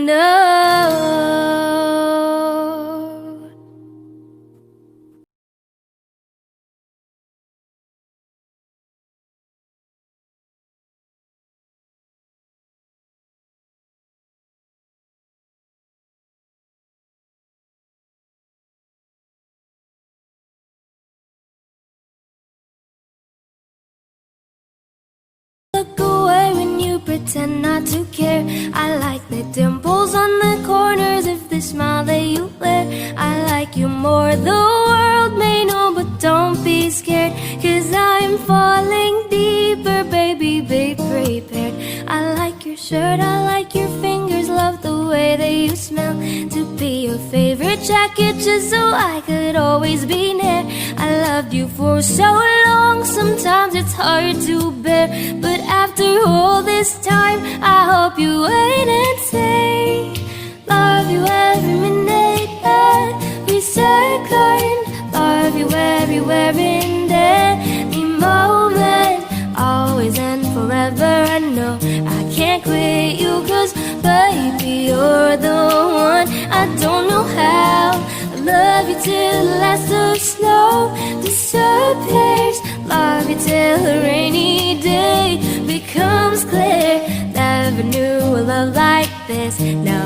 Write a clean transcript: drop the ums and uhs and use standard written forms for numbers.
know. Look away when you pretend not to care. I like the dimples on the corners of the smile that you wear. I like you more, the world may know, but don't be scared, 'cause I'm falling deeper, baby, be prepared. I like your shirt, I like your fingers, love the way that you smell. To be your favorite jacket just so I could always be near. I loved you for so long, sometimes it's hard to bear, but after all this time, I hope you wait and say, love you every minute that we second. Love you everywhere in every moment, always and forever. I know I can't quit you, 'cause baby, you're the one. I don't know how. I love you till the last of snow disappears. Love you till a rainy day becomes clear. Never knew a love like this. Now